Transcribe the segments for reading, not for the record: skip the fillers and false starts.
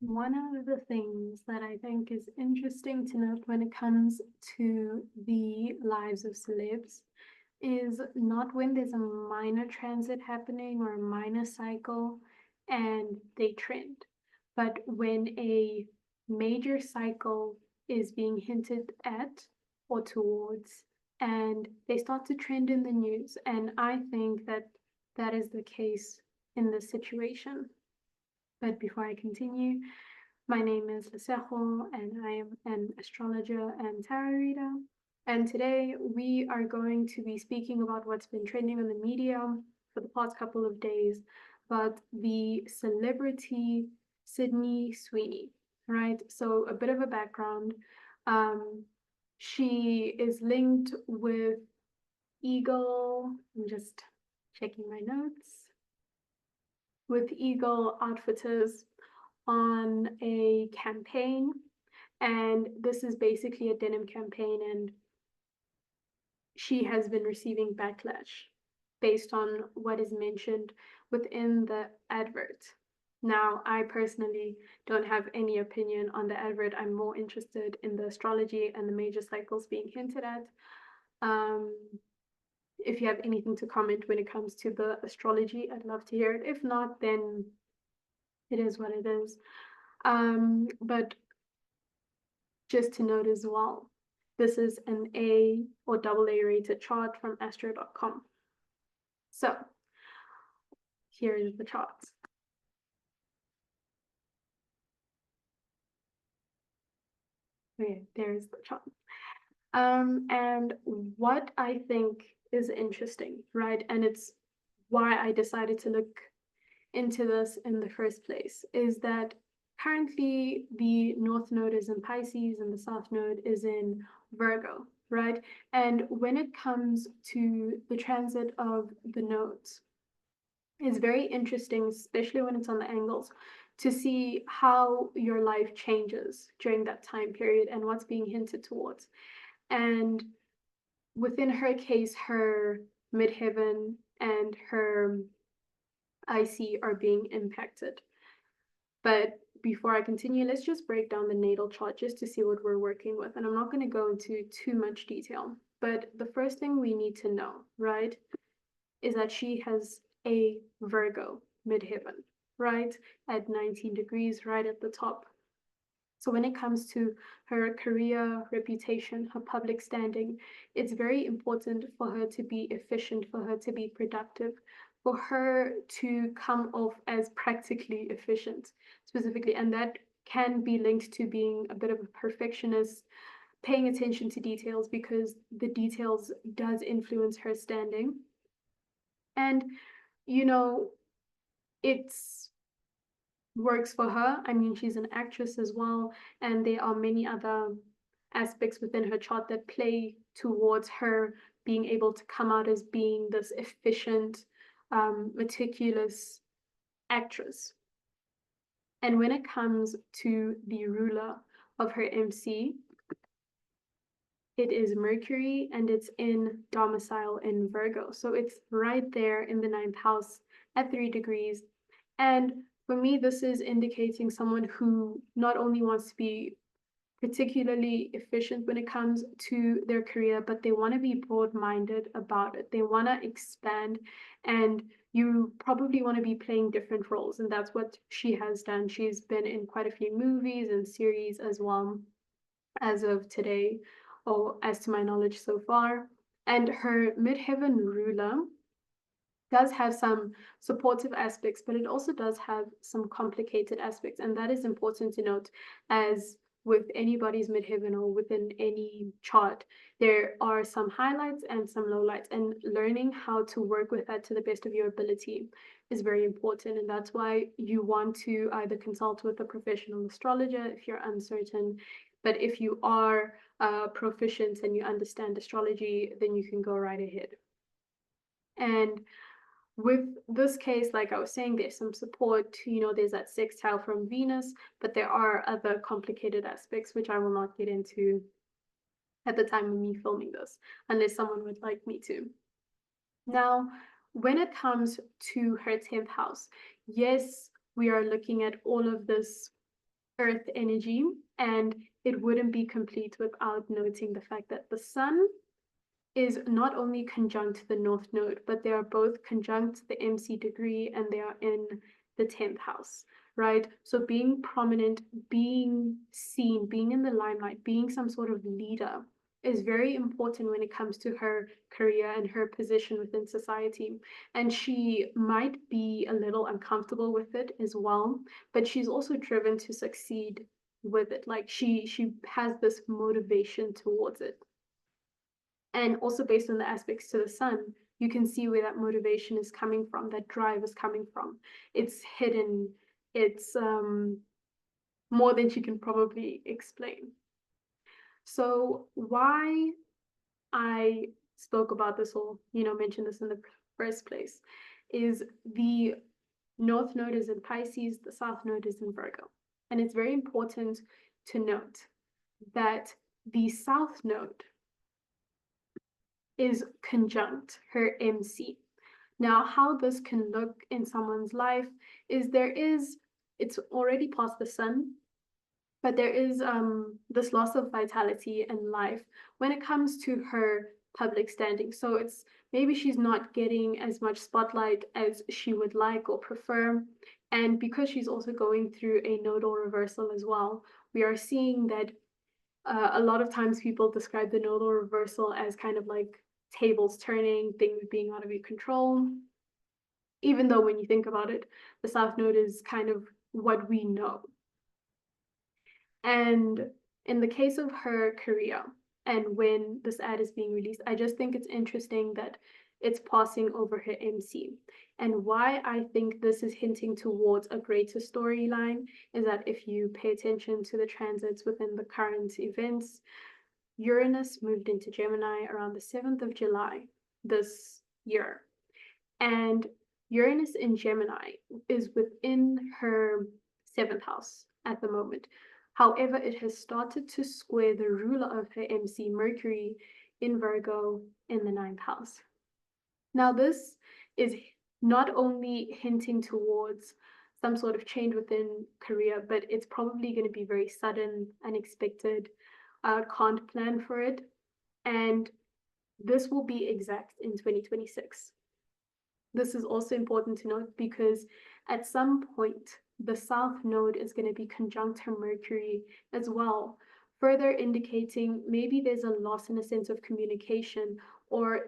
One of the things that I think is interesting to note when it comes to the lives of celebs is not when there's a minor transit happening or a minor cycle and they trend, but when a major cycle is being hinted at or towards and they start to trend in the news. And I think that that is the case in this situation. But before I continue, my name is Lesejo, and I am an astrologer and tarot reader. And today we are going to be speaking about what's been trending on the media for the past couple of days about the celebrity Sydney Sweeney, right? So, a bit of a background. Um, she is linked with Eagle. I'm just checking my notes. With Eagle Outfitters on a campaign, and this is basically a denim campaign, and she has been receiving backlash based on what is mentioned within the advert. Now, I personally don't have any opinion on the advert. I'm more interested in the astrology and the major cycles being hinted at. If you have anything to comment when it comes to the astrology, I'd love to hear it. If not, then it is what it is. But just to note as well, this is an A or AA rated chart from astro.com. So here's the charts. Okay, there's the chart. And what I think is interesting, right? And it's why I decided to look into this in the first place, is that currently the North Node is in Pisces and the South Node is in Virgo, right? And when it comes to the transit of the nodes, it's very interesting, especially when it's on the angles, to see how your life changes during that time period and what's being hinted towards. And within her case, her midheaven and her IC are being impacted. But before I continue, let's just break down the natal chart just to see what we're working with. And I'm not going to go into too much detail. But the first thing we need to know, right, is that she has a Virgo midheaven, right, at 19 degrees, right at the top. So when it comes to her career, reputation, her public standing, it's very important for her to be efficient, for her to be productive, for her to come off as practically efficient, specifically. And that can be linked to being a bit of a perfectionist, paying attention to details because the details does influence her standing. And, you know, it's works for her. I mean, she's an actress as well, and there are many other aspects within her chart that play towards her being able to come out as being this efficient, meticulous actress. And when it comes to the ruler of her MC, it is Mercury and it's in domicile in Virgo. So it's right there in the ninth house at 3 degrees. And for me, this is indicating someone who not only wants to be particularly efficient when it comes to their career, but they want to be broad-minded about it. They want to expand, and you probably want to be playing different roles. And that's what she has done. She's been in quite a few movies and series as well as of today, or as to my knowledge so far. And her midheaven ruler does have some supportive aspects, but it also does have some complicated aspects. And that is important to note, as with anybody's midheaven or within any chart, there are some highlights and some lowlights, and learning how to work with that to the best of your ability is very important. And that's why you want to either consult with a professional astrologer if you're uncertain. But if you are proficient and you understand astrology, then you can go right ahead. And with this case, like I was saying, there's some support, there's that sextile from Venus, but there are other complicated aspects, which I will not get into at the time of me filming this, unless someone would like me to. Now, when it comes to her 10th house, yes, we are looking at all of this Earth energy, and it wouldn't be complete without noting the fact that the sun is not only conjunct the North Node, but they are both conjunct the MC degree and they are in the 10th house, right? So being prominent, being seen, being in the limelight, being some sort of leader is very important when it comes to her career and her position within society. And she might be a little uncomfortable with it as well, but she's also driven to succeed with it. Like she has this motivation towards it. And also based on the aspects to the sun, you can see where that motivation is coming from, that drive is coming from. It's hidden, it's more than she can probably explain. So why I spoke about this, or mentioned this in the first place, is the North Node is in Pisces, the South Node is in Virgo. And it's very important to note that the South Node is conjunct her MC. Now, how this can look in someone's life is it's already past the sun, but there is this loss of vitality and life when it comes to her public standing. So it's maybe she's not getting as much spotlight as she would like or prefer. And because she's also going through a nodal reversal as well, we are seeing that a lot of times people describe the nodal reversal as kind of like tables turning, things being out of your control. Even though when you think about it, the South Node is kind of what we know. And in the case of her career, and when this ad is being released, I just think it's interesting that it's passing over her MC. And why I think this is hinting towards a greater storyline is that if you pay attention to the transits within the current events, Uranus moved into Gemini around the 7th of July this year. And Uranus in Gemini is within her 7th house at the moment. However, it has started to square the ruler of her MC, Mercury, in Virgo in the 9th house. Now, this is not only hinting towards some sort of change within career, but it's probably going to be very sudden, unexpected. Can't plan for it. And this will be exact in 2026. This is also important to note because at some point, the South Node is going to be conjunct her Mercury as well, further indicating maybe there's a loss in a sense of communication, or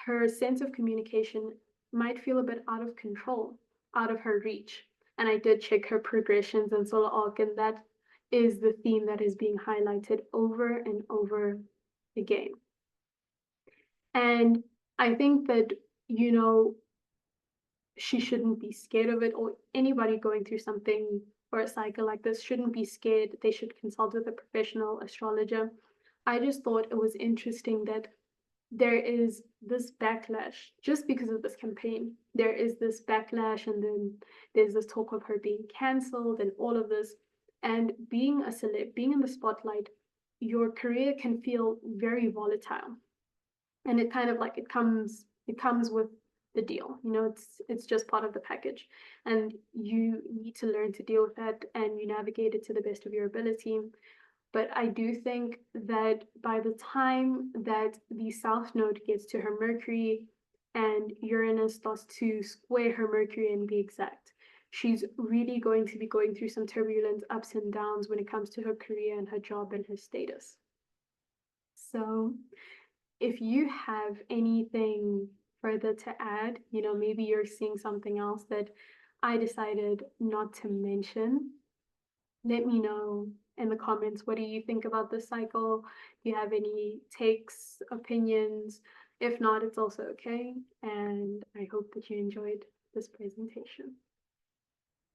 her sense of communication might feel a bit out of control, out of her reach. And I did check her progressions and solar arc, and that is the theme that is being highlighted over and over again. And I think that, she shouldn't be scared of it, or anybody going through something or a cycle like this shouldn't be scared. They should consult with a professional astrologer. I just thought it was interesting that there is this backlash just because of this campaign. There is this backlash, and then there's this talk of her being cancelled and all of this. And being a celeb, being in the spotlight, your career can feel very volatile. And it kind of like it comes with the deal. It's just part of the package, and you need to learn to deal with that, and you navigate it to the best of your ability. But I do think that by the time that the South Node gets to her Mercury and Uranus starts to square her Mercury and be exact, she's really going to be going through some turbulent ups and downs when it comes to her career and her job and her status. So if you have anything further to add, maybe you're seeing something else that I decided not to mention, let me know in the comments. What do you think about this cycle? Do you have any takes, opinions? If not, it's also okay. And I hope that you enjoyed this presentation.